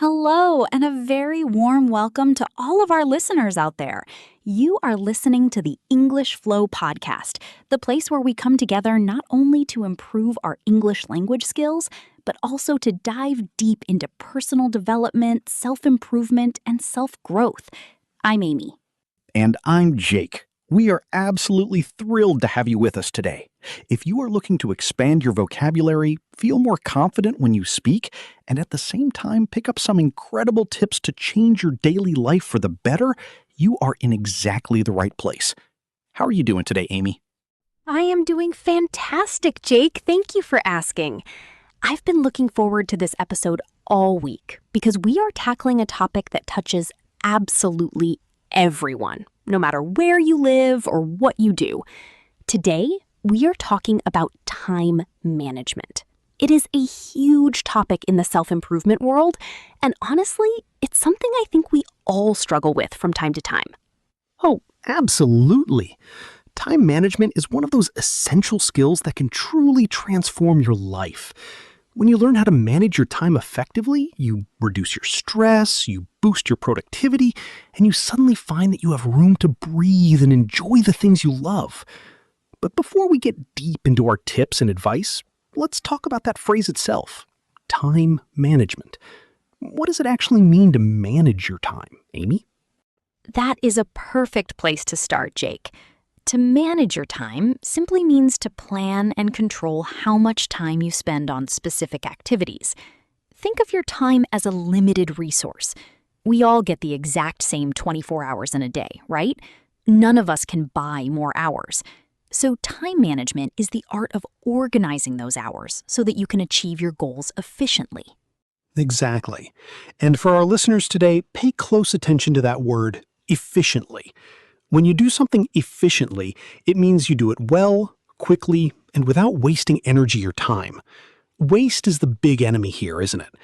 Hello, and a very warm welcome to all of our listeners out there. You are listening to the English Flow Podcast, the place where we come together not only to improve our English language skills, but also to dive deep into personal development, self-improvement, and self-growth. I'm Amy. And I'm Jake. We are absolutely thrilled to have you with us today. If you are looking to expand your vocabulary, feel more confident when you speak, and at the same time pick up some incredible tips to change your daily life for the better, you are in exactly the right place. How are you doing today, Amy? I am doing fantastic, Jake. Thank you for asking. I've been looking forward to this episode all week because we are tackling a topic that touches absolutely everyone, no matter where you live or what you do. Today, we are talking about time management. It is a huge topic in the self-improvement world, and honestly, it's something I think we all struggle with from time to time. Oh, absolutely. Time management is one of those essential skills that can truly transform your life. When you learn how to manage your time effectively, you reduce your stress, you boost your productivity, and you suddenly find that you have room to breathe and enjoy the things you love. But before we get deep into our tips and advice, let's talk about that phrase itself, time management. What does it actually mean to manage your time, Amy? That is a perfect place to start, Jake. To manage your time simply means to plan and control how much time you spend on specific activities. Think of your time as a limited resource. We all get the exact same 24 hours in a day, right? None of us can buy more hours. So time management is the art of organizing those hours so that you can achieve your goals efficiently. Exactly. And for our listeners today, pay close attention to that word, efficiently. When you do something efficiently, it means you do it well, quickly, and without wasting energy or time. Waste is the big enemy here, isn't it?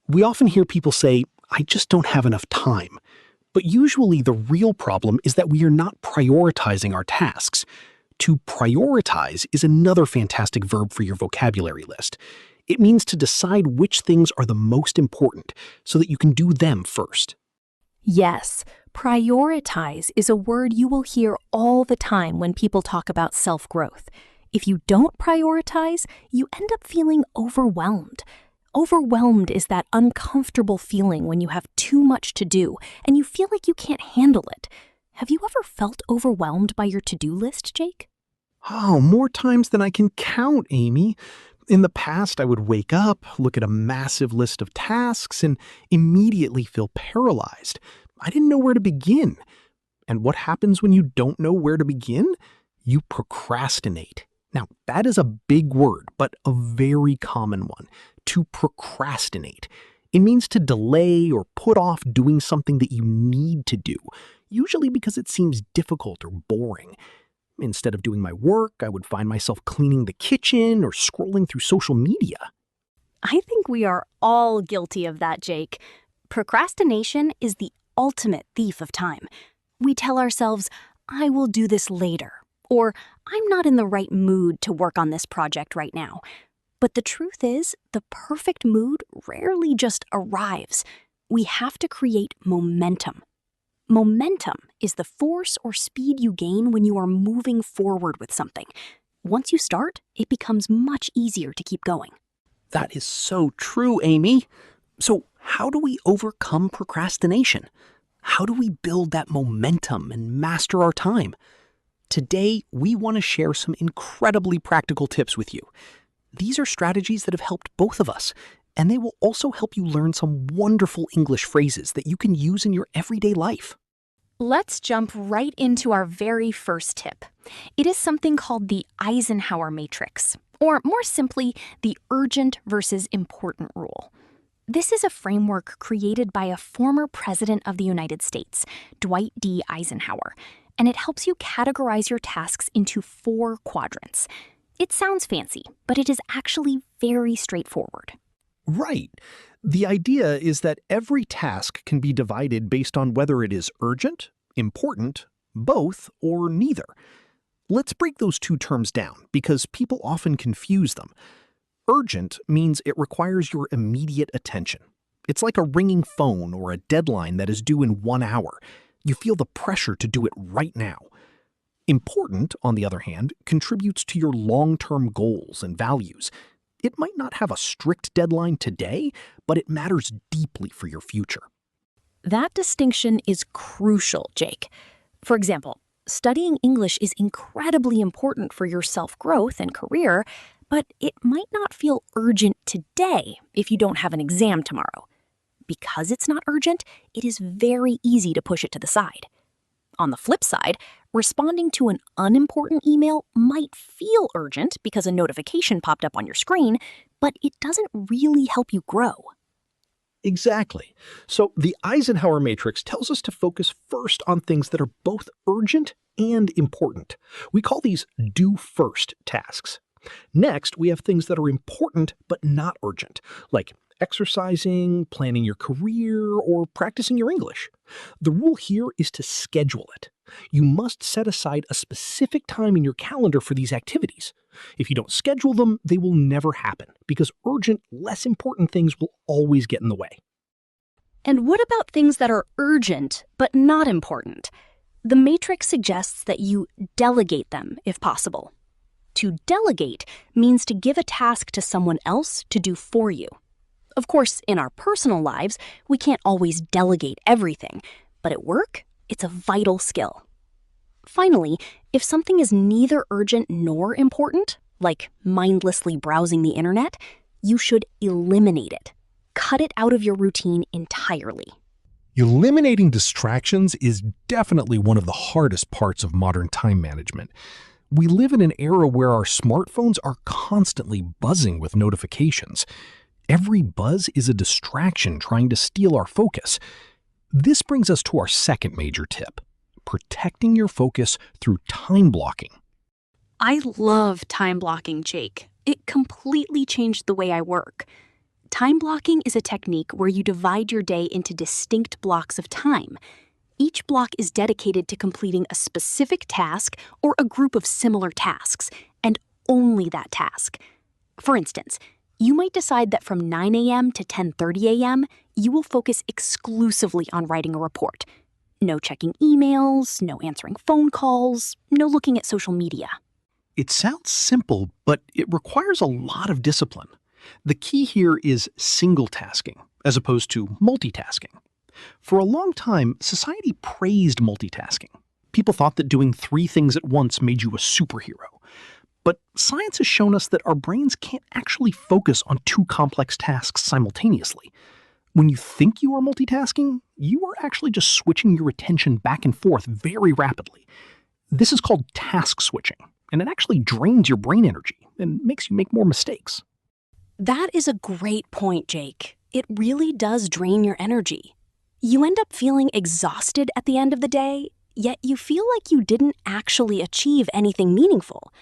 We often hear people say, "I just don't have enough time." But usually the real problem is that we are not prioritizing our tasks. To prioritize is another fantastic verb for your vocabulary list. It means to decide which things are the most important so that you can do them first. Yes, prioritize is a word you will hear all the time when people talk about self-growth. If you don't prioritize, you end up feeling overwhelmed. Overwhelmed is that uncomfortable feeling when you have too much to do and you feel like you can't handle it. Have you ever felt overwhelmed by your to-do list, Jake? Oh, more times than I can count, Amy. In the past, I would wake up, look at a massive list of tasks, and immediately feel paralyzed. I didn't know where to begin. And what happens when you don't know where to begin? You procrastinate. Now, that is a big word, but a very common one. To procrastinate. It means to delay or put off doing something that you need to do, usually because it seems difficult or boring. Instead of doing my work, I would find myself cleaning the kitchen or scrolling through social media. I think we are all guilty of that, Jake. Procrastination is the ultimate thief of time. We tell ourselves, "I will do this later," or "I'm not in the right mood to work on this project right now." But the truth is, the perfect mood rarely just arrives. We have to create momentum. Momentum is the force or speed you gain when you are moving forward with something. Once you start, it becomes much easier to keep going. That is so true, Amy. So how do we overcome procrastination? How do we build that momentum and master our time? Today, we want to share some incredibly practical tips with you. These are strategies that have helped both of us, and they will also help you learn some wonderful English phrases that you can use in your everyday life. Let's jump right into our very first tip. It is something called the Eisenhower Matrix, or more simply, the urgent versus important rule. This is a framework created by a former president of the United States, Dwight D. Eisenhower, and it helps you categorize your tasks into 4 quadrants. It sounds fancy, but it is actually very straightforward. Right. The idea is that every task can be divided based on whether it is urgent, important, both, or neither. Let's break those two terms down because people often confuse them. Urgent means it requires your immediate attention. It's like a ringing phone or a deadline that is due in 1 hour. You feel the pressure to do it right now. Important, on the other hand, contributes to your long-term goals and values. It might not have a strict deadline today, but it matters deeply for your future. That distinction is crucial, Jake. For example, studying English is incredibly important for your self-growth and career, but it might not feel urgent today if you don't have an exam tomorrow. Because it's not urgent, it is very easy to push it to the side. On the flip side, responding to an unimportant email might feel urgent because a notification popped up on your screen, but it doesn't really help you grow. Exactly. So the Eisenhower matrix tells us to focus first on things that are both urgent and important. We call these do first tasks. Next, we have things that are important but not urgent, like exercising, planning your career, or practicing your English. The rule here is to schedule it. You must set aside a specific time in your calendar for these activities. If you don't schedule them, they will never happen because urgent, less important things will always get in the way. And what about things that are urgent but not important? The matrix suggests that you delegate them if possible. To delegate means to give a task to someone else to do for you. Of course, in our personal lives, we can't always delegate everything, but at work, it's a vital skill. Finally, if something is neither urgent nor important, like mindlessly browsing the internet, you should eliminate it. Cut it out of your routine entirely. Eliminating distractions is definitely one of the hardest parts of modern time management. We live in an era where our smartphones are constantly buzzing with notifications. Every buzz is a distraction trying to steal our focus. This brings us to our second major tip: protecting your focus through time blocking. I love time blocking, Jake. It completely changed the way I work. Time blocking is a technique where you divide your day into distinct blocks of time. Each block is dedicated to completing a specific task or a group of similar tasks, and only that task. For instance, you might decide that from 9 a.m. to 10:30 a.m., you will focus exclusively on writing a report. No checking emails, no answering phone calls, no looking at social media. It sounds simple, but it requires a lot of discipline. The key here is single tasking, as opposed to multitasking. For a long time, society praised multitasking. People thought that doing 3 things at once made you a superhero. But science has shown us that our brains can't actually focus on 2 complex tasks simultaneously. When you think you are multitasking, you are actually just switching your attention back and forth very rapidly. This is called task switching, and it actually drains your brain energy and makes you make more mistakes. That is a great point, Jake. It really does drain your energy. You end up feeling exhausted at the end of the day, yet you feel like you didn't actually achieve anything meaningful.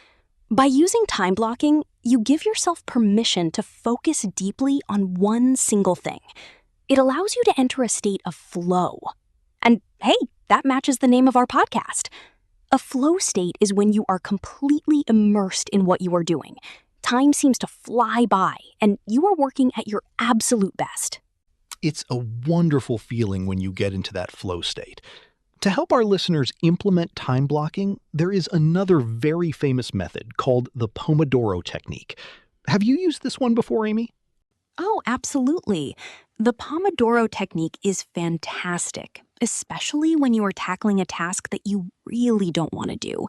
By using time blocking, you give yourself permission to focus deeply on one single thing. It allows you to enter a state of flow. And hey, that matches the name of our podcast. A flow state is when you are completely immersed in what you are doing. Time seems to fly by, and you are working at your absolute best. It's a wonderful feeling when you get into that flow state. To help our listeners implement time blocking, there is another very famous method called the Pomodoro technique. Have you used this one before, Amy? Oh, absolutely. The Pomodoro technique is fantastic, especially when you are tackling a task that you really don't want to do.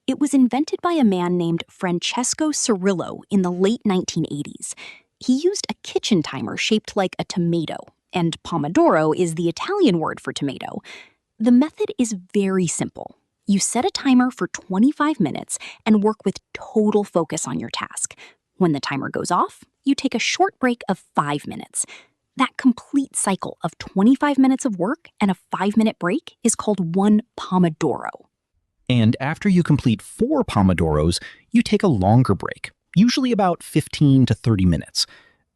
It was invented by a man named Francesco Cirillo in the late 1980s. He used a kitchen timer shaped like a tomato, and Pomodoro is the Italian word for tomato. The method is very simple. You set a timer for 25 minutes and work with total focus on your task. When the timer goes off, you take a short break of 5 minutes. That complete cycle of 25 minutes of work and a 5-minute break is called one Pomodoro. And after you complete 4 Pomodoros, you take a longer break, usually about 15 to 30 minutes.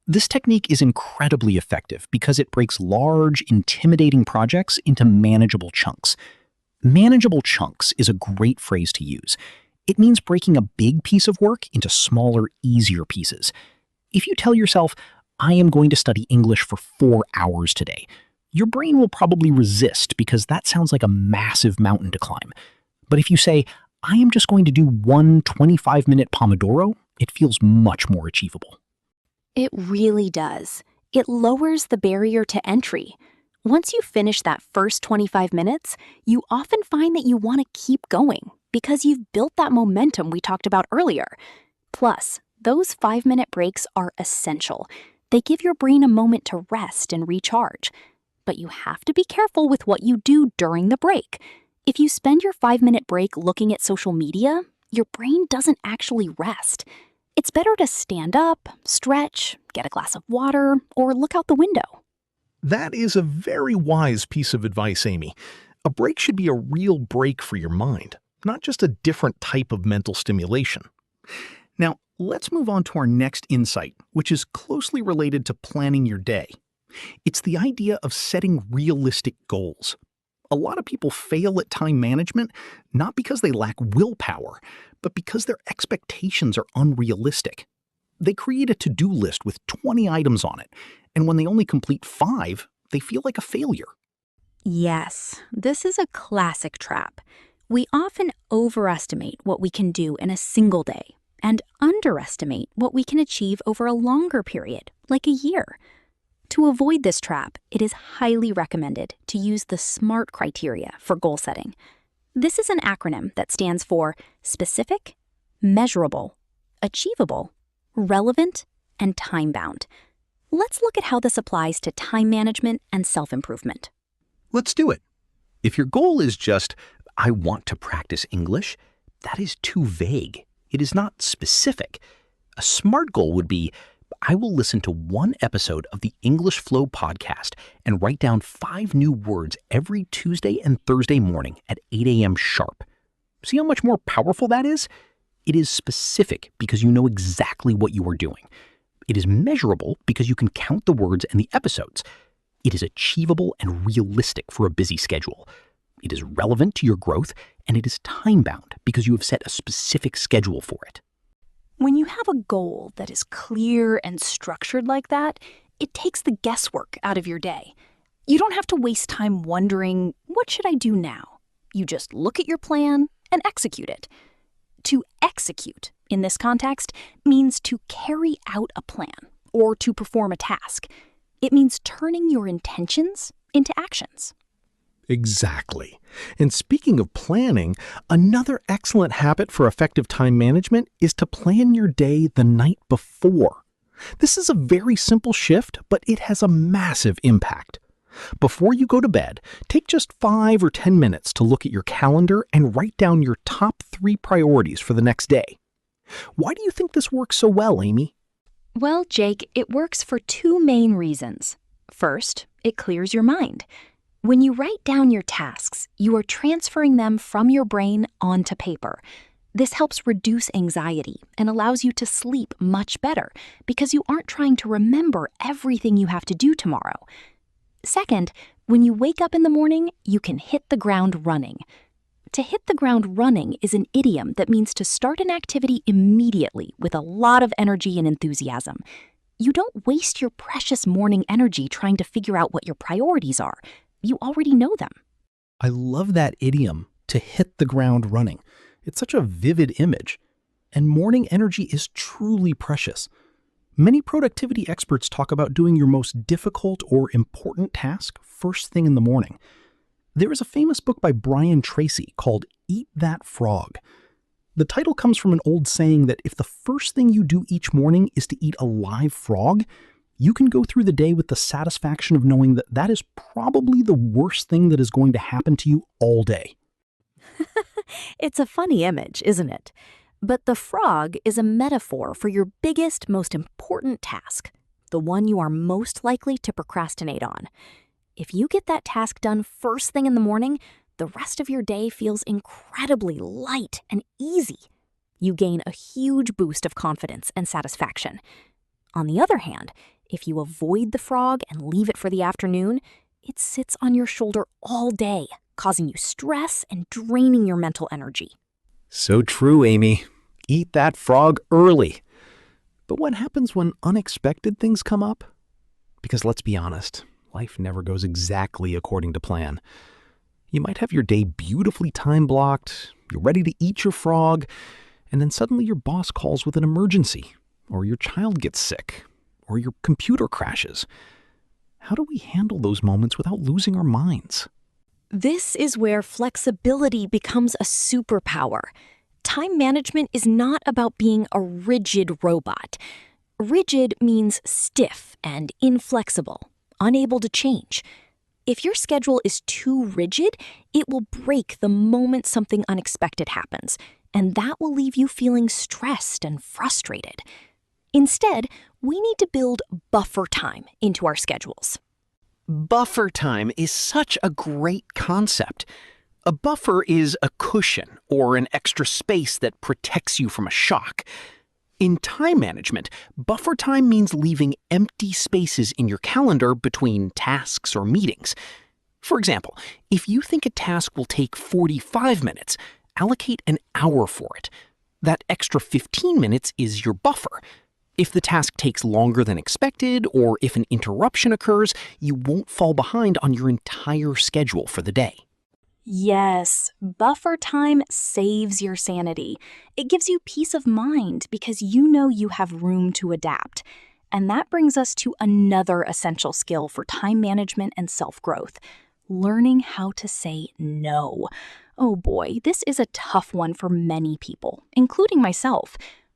This technique is incredibly effective because it breaks large, intimidating projects into manageable chunks. Manageable chunks is a great phrase to use. It means breaking a big piece of work into smaller, easier pieces. If you tell yourself, I am going to study English for 4 hours today. Your brain will probably resist because that sounds like a massive mountain to climb. But if you say, I am just going to do one 25-minute Pomodoro, it feels much more achievable. It really does. It lowers the barrier to entry. Once you finish that first 25 minutes, you often find that you want to keep going because you've built that momentum we talked about earlier. Plus, those 5-minute breaks are essential. They give your brain a moment to rest and recharge. But you have to be careful with what you do during the break. If you spend your 5-minute break looking at social media, your brain doesn't actually rest. It's better to stand up, stretch, get a glass of water, or look out the window. That is a very wise piece of advice, Amy. A break should be a real break for your mind, not just a different type of mental stimulation. Now, let's move on to our next insight, which is closely related to planning your day. It's the idea of setting realistic goals. A lot of people fail at time management, not because they lack willpower, but because their expectations are unrealistic. They create a to-do list with 20 items on it, and when they only complete 5, they feel like a failure. Yes, this is a classic trap. We often overestimate what we can do in a single day and underestimate what we can achieve over a longer period, like a year. To avoid this trap, it is highly recommended to use the SMART criteria for goal setting. This is an acronym that stands for specific, measurable, achievable, relevant, and time-bound. Let's look at how this applies to time management and self-improvement. Let's do it. If your goal is just, I want to practice English, that is too vague. It is not specific. A SMART goal would be, I will listen to one episode of the English Flow podcast and write down 5 new words every Tuesday and Thursday morning at 8 a.m. sharp. See how much more powerful that is? It is specific because you know exactly what you are doing. It is measurable because you can count the words and the episodes. It is achievable and realistic for a busy schedule. It is relevant to your growth, and it is time-bound because you have set a specific schedule for it. When you have a goal that is clear and structured like that, it takes the guesswork out of your day. You don't have to waste time wondering, what should I do now? You just look at your plan and execute it. To execute, in this context, means to carry out a plan or to perform a task. It means turning your intentions into actions. Exactly. And speaking of planning, another excellent habit for effective time management is to plan your day the night before. This is a very simple shift, but it has a massive impact. Before you go to bed, take just 5 or 10 minutes to look at your calendar and write down your top 3 priorities for the next day. Why do you think this works so well, Amy? Well, Jake, it works for 2 main reasons. First, it clears your mind. When you write down your tasks, you are transferring them from your brain onto paper. This helps reduce anxiety and allows you to sleep much better because you aren't trying to remember everything you have to do tomorrow. Second, when you wake up in the morning, you can hit the ground running. To hit the ground running is an idiom that means to start an activity immediately with a lot of energy and enthusiasm. You don't waste your precious morning energy trying to figure out what your priorities are. You already know them. I love that idiom, to hit the ground running. It's such a vivid image. And morning energy is truly precious. Many productivity experts talk about doing your most difficult or important task first thing in the morning. There is a famous book by Brian Tracy called Eat That Frog. The title comes from an old saying that if the first thing you do each morning is to eat a live frog, you can go through the day with the satisfaction of knowing that that is probably the worst thing that is going to happen to you all day. It's a funny image, isn't it? But the frog is a metaphor for your biggest, most important task, the one you are most likely to procrastinate on. If you get that task done first thing in the morning, the rest of your day feels incredibly light and easy. You gain a huge boost of confidence and satisfaction. On the other hand, if you avoid the frog and leave it for the afternoon, it sits on your shoulder all day, causing you stress and draining your mental energy. So true, Amy. Eat that frog early. But what happens when unexpected things come up? Because let's be honest, life never goes exactly according to plan. You might have your day beautifully time-blocked, you're ready to eat your frog, and then suddenly your boss calls with an emergency, or your child gets sick, or your computer crashes. How do we handle those moments without losing our minds? This is where flexibility becomes a superpower. Time management is not about being a rigid robot. Rigid means stiff and inflexible, unable to change. If your schedule is too rigid, it will break the moment something unexpected happens, and that will leave you feeling stressed and frustrated. Instead, we need to build buffer time into our schedules. Buffer time is such a great concept. A buffer is a cushion or an extra space that protects you from a shock. In time management, buffer time means leaving empty spaces in your calendar between tasks or meetings. For example, if you think a task will take 45 minutes, allocate an hour for it. That extra 15 minutes is your buffer. If the task takes longer than expected, or if an interruption occurs, you won't fall behind on your entire schedule for the day. Yes, buffer time saves your sanity. It gives you peace of mind because you know you have room to adapt. And that brings us to another essential skill for time management and self-growth: learning how to say no. Oh boy, this is a tough one for many people, including myself.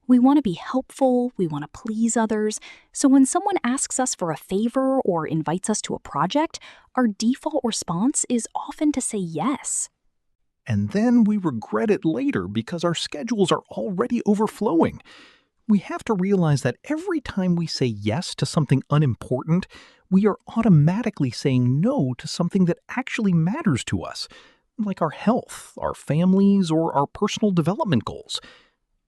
We want to be helpful, we want to please others, so when someone asks us for a favor or invites us to a project, our default response is often to say yes. And then we regret it later because our schedules are already overflowing. We have to realize that every time we say yes to something unimportant, we are automatically saying no to something that actually matters to us, like our health, our families, or our personal development goals.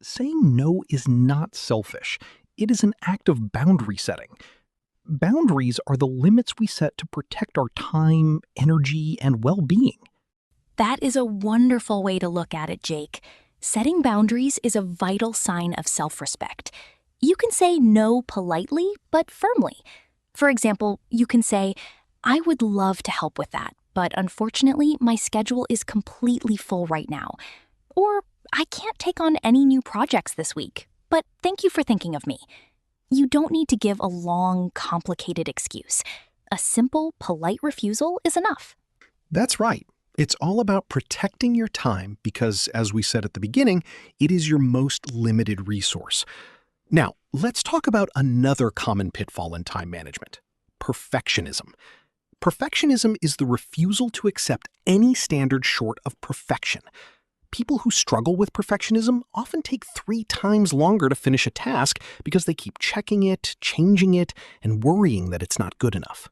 Saying no is not selfish. It is an act of boundary setting. Boundaries are the limits we set to protect our time, energy, and well-being. That is a wonderful way to look at it, Jake. Setting boundaries is a vital sign of self-respect. You can say no politely, but firmly. For example, you can say, "I would love to help with that, but unfortunately, my schedule is completely full right now." Or, "I can't take on any new projects this week, but thank you for thinking of me." You don't need to give a long, complicated excuse. A simple, polite refusal is enough. That's right. It's all about protecting your time because, as we said at the beginning, it is your most limited resource. Now, let's talk about another common pitfall in time management: perfectionism. Perfectionism is the refusal to accept any standard short of perfection. People who struggle with perfectionism often take 3 times longer to finish a task because they keep checking it, changing it, and worrying that it's not good enough.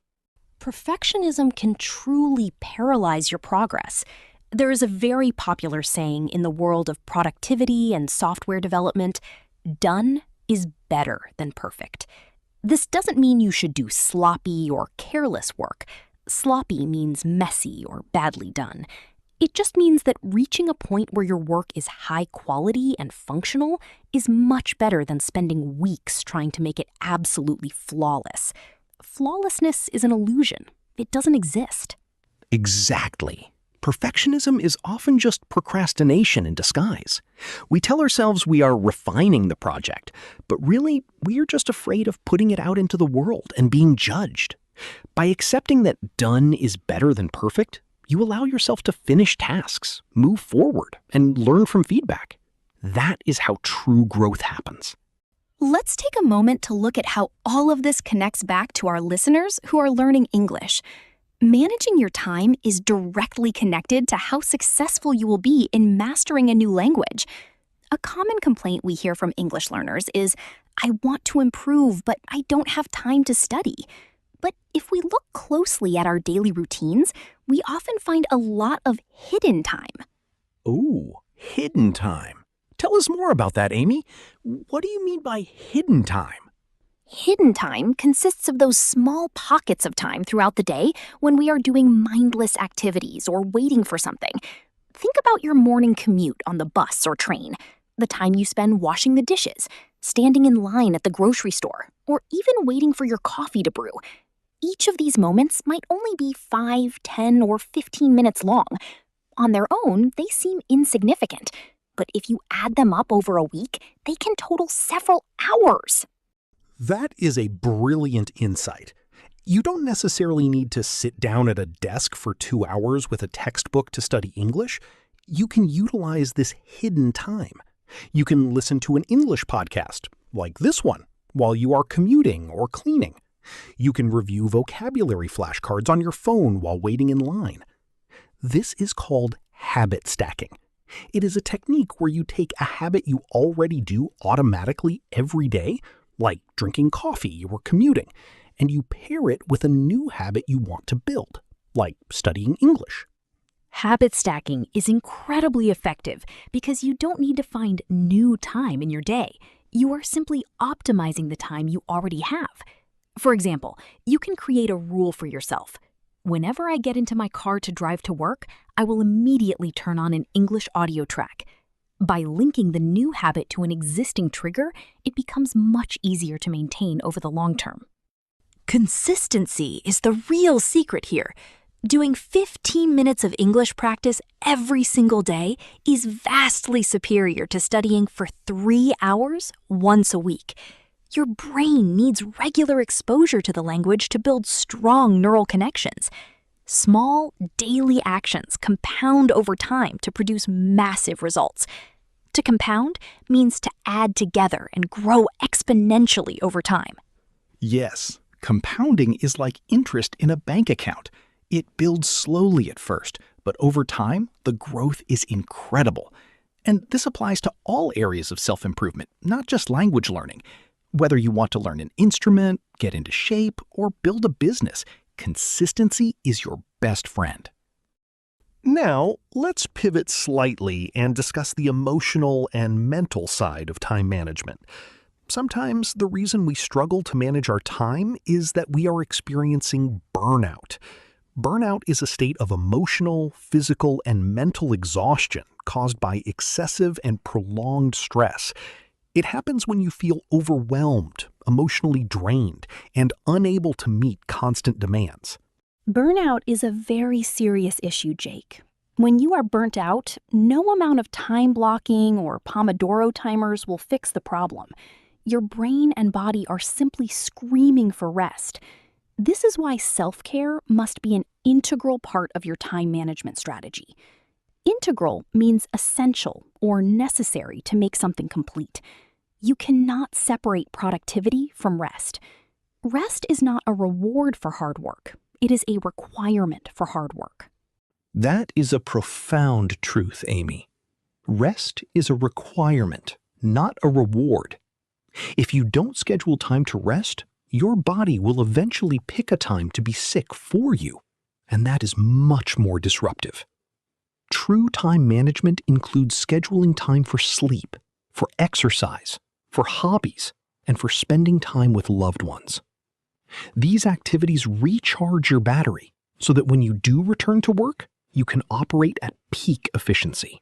Perfectionism can truly paralyze your progress. There is a very popular saying in the world of productivity and software development: done is better than perfect. This doesn't mean you should do sloppy or careless work. Sloppy means messy or badly done. It just means that reaching a point where your work is high quality and functional is much better than spending weeks trying to make it absolutely flawless. Flawlessness is an illusion. It doesn't exist. Exactly. Perfectionism is often just procrastination in disguise. We tell ourselves we are refining the project, but really, we are just afraid of putting it out into the world and being judged. By accepting that done is better than perfect, you allow yourself to finish tasks, move forward, and learn from feedback. That is how true growth happens. Let's take a moment to look at how all of this connects back to our listeners who are learning English. Managing your time is directly connected to how successful you will be in mastering a new language. A common complaint we hear from English learners is, "I want to improve, but I don't have time to study." But if we look closely at our daily routines, we often find a lot of hidden time. Ooh, hidden time. Tell us more about that, Amy. What do you mean by hidden time? Hidden time consists of those small pockets of time throughout the day when we are doing mindless activities or waiting for something. Think about your morning commute on the bus or train, the time you spend washing the dishes, standing in line at the grocery store, or even waiting for your coffee to brew. Each of these moments might only be 5, 10, or 15 minutes long. On their own, they seem insignificant, but if you add them up over a week, they can total several hours. That is a brilliant insight. You don't necessarily need to sit down at a desk for 2 hours with a textbook to study English. You can utilize this hidden time. You can listen to an English podcast, like this one, while you are commuting or cleaning. You can review vocabulary flashcards on your phone while waiting in line. This is called habit stacking. It is a technique where you take a habit you already do automatically every day, like drinking coffee or commuting, and you pair it with a new habit you want to build, like studying English. Habit stacking is incredibly effective because you don't need to find new time in your day. You are simply optimizing the time you already have. For example, you can create a rule for yourself. Whenever I get into my car to drive to work, I will immediately turn on an English audio track. By linking the new habit to an existing trigger, it becomes much easier to maintain over the long term. Consistency is the real secret here. Doing 15 minutes of English practice every single day is vastly superior to studying for 3 hours once a week. Your brain needs regular exposure to the language to build strong neural connections. Small, daily actions compound over time to produce massive results. To compound means to add together and grow exponentially over time. Yes, compounding is like interest in a bank account. It builds slowly at first, but over time, the growth is incredible. And this applies to all areas of self-improvement, not just language learning. Whether you want to learn an instrument, get into shape, or build a business, consistency is your best friend. Now, let's pivot slightly and discuss the emotional and mental side of time management. Sometimes the reason we struggle to manage our time is that we are experiencing burnout. Burnout is a state of emotional, physical, and mental exhaustion caused by excessive and prolonged stress. It happens when you feel overwhelmed, emotionally drained, and unable to meet constant demands. Burnout is a very serious issue, Jake. When you are burnt out, no amount of time blocking or Pomodoro timers will fix the problem. Your brain and body are simply screaming for rest. This is why self-care must be an integral part of your time management strategy. Integral means essential or necessary to make something complete. You cannot separate productivity from rest. Rest is not a reward for hard work. It is a requirement for hard work. That is a profound truth, Amy. Rest is a requirement, not a reward. If you don't schedule time to rest, your body will eventually pick a time to be sick for you, and that is much more disruptive. True time management includes scheduling time for sleep, for exercise, for hobbies, and for spending time with loved ones. These activities recharge your battery so that when you do return to work, you can operate at peak efficiency.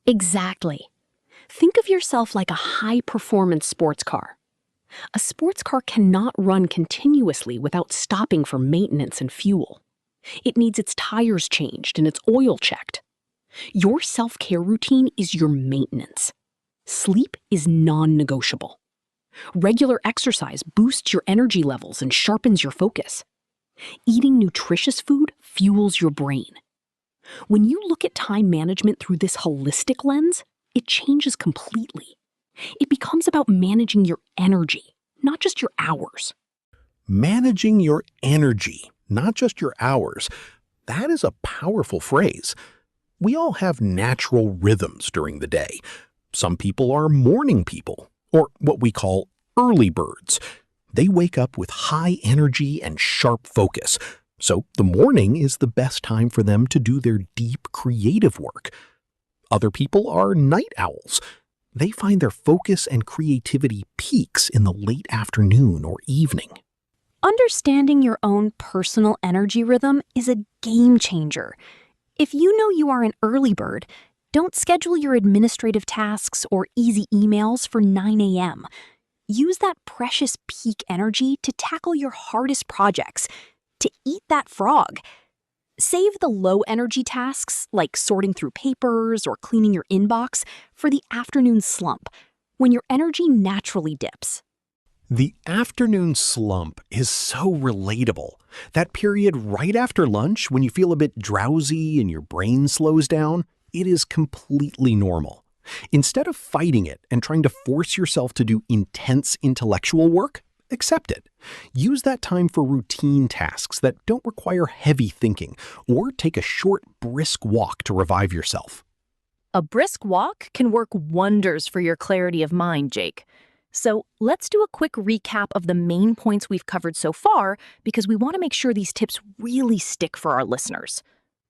Exactly. Think of yourself like a high-performance sports car. A sports car cannot run continuously without stopping for maintenance and fuel. It needs its tires changed and its oil checked. Your self-care routine is your maintenance. Sleep is non-negotiable. Regular exercise boosts your energy levels and sharpens your focus. Eating nutritious food fuels your brain. When you look at time management through this holistic lens, it changes completely. It becomes about managing your energy, not just your hours. Managing your energy, not just your hours. That is a powerful phrase. We all have natural rhythms during the day. Some people are morning people, or what we call early birds. They wake up with high energy and sharp focus, so the morning is the best time for them to do their deep creative work. Other people are night owls. They find their focus and creativity peaks in the late afternoon or evening. Understanding your own personal energy rhythm is a game changer. If you know you are an early bird, don't schedule your administrative tasks or easy emails for 9 a.m. Use that precious peak energy to tackle your hardest projects, to eat that frog. Save the low-energy tasks, like sorting through papers or cleaning your inbox, for the afternoon slump, when your energy naturally dips. The afternoon slump is so relatable. That period right after lunch when you feel a bit drowsy and your brain slows down, it is completely normal. Instead of fighting it and trying to force yourself to do intense intellectual work, accept it. Use that time for routine tasks that don't require heavy thinking, or take a short, brisk walk to revive yourself. A brisk walk can work wonders for your clarity of mind, Jake. So let's do a quick recap of the main points we've covered so far, because we want to make sure these tips really stick for our listeners.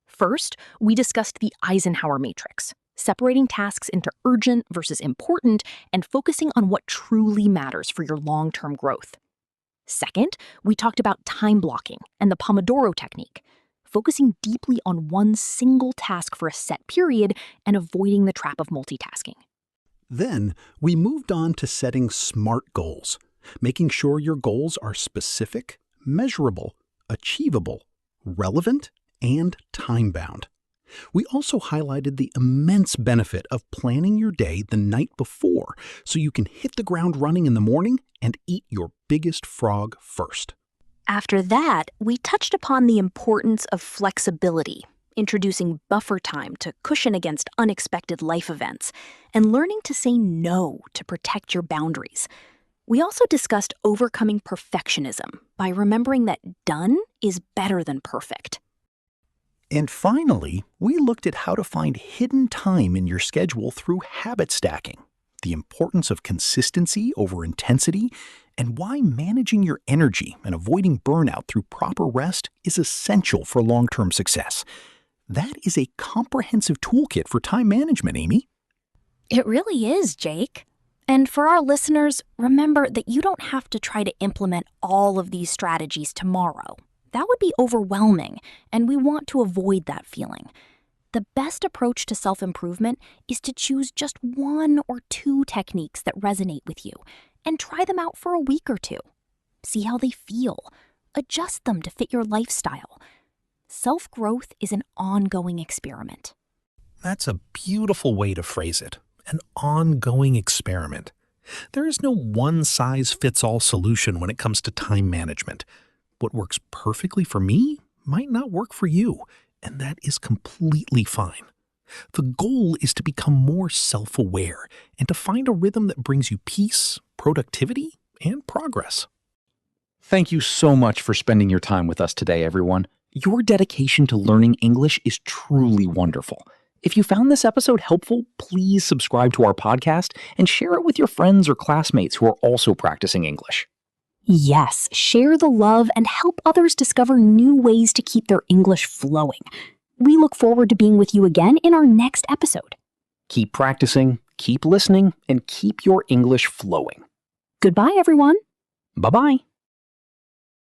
First, we discussed the Eisenhower matrix, separating tasks into urgent versus important and focusing on what truly matters for your long-term growth. Second, we talked about time blocking and the Pomodoro technique, focusing deeply on one single task for a set period and avoiding the trap of multitasking. Then, we moved on to setting SMART goals, making sure your goals are specific, measurable, achievable, relevant, and time-bound. We also highlighted the immense benefit of planning your day the night before so you can hit the ground running in the morning and eat your biggest frog first. After that, we touched upon the importance of flexibility, introducing buffer time to cushion against unexpected life events, and learning to say no to protect your boundaries. We also discussed overcoming perfectionism by remembering that done is better than perfect. And finally, we looked at how to find hidden time in your schedule through habit stacking, the importance of consistency over intensity, and why managing your energy and avoiding burnout through proper rest is essential for long-term success. That is a comprehensive toolkit for time management, Amy. It really is, Jake. And for our listeners, remember that you don't have to try to implement all of these strategies tomorrow. That would be overwhelming, and we want to avoid that feeling. The best approach to self-improvement is to choose just one or two techniques that resonate with you and try them out for a week or two. See how they feel. Adjust them to fit your lifestyle. Self-growth is an ongoing experiment. That's a beautiful way to phrase it. An ongoing experiment. There is no one-size-fits-all solution when it comes to time management. What works perfectly for me might not work for you, and that is completely fine. The goal is to become more self-aware and to find a rhythm that brings you peace, productivity, and progress. Thank you so much for spending your time with us today, everyone. Your dedication to learning English is truly wonderful. If you found this episode helpful, please subscribe to our podcast and share it with your friends or classmates who are also practicing English. Yes, share the love and help others discover new ways to keep their English flowing. We look forward to being with you again in our next episode. Keep practicing, keep listening, and keep your English flowing. Goodbye, everyone. Bye-bye.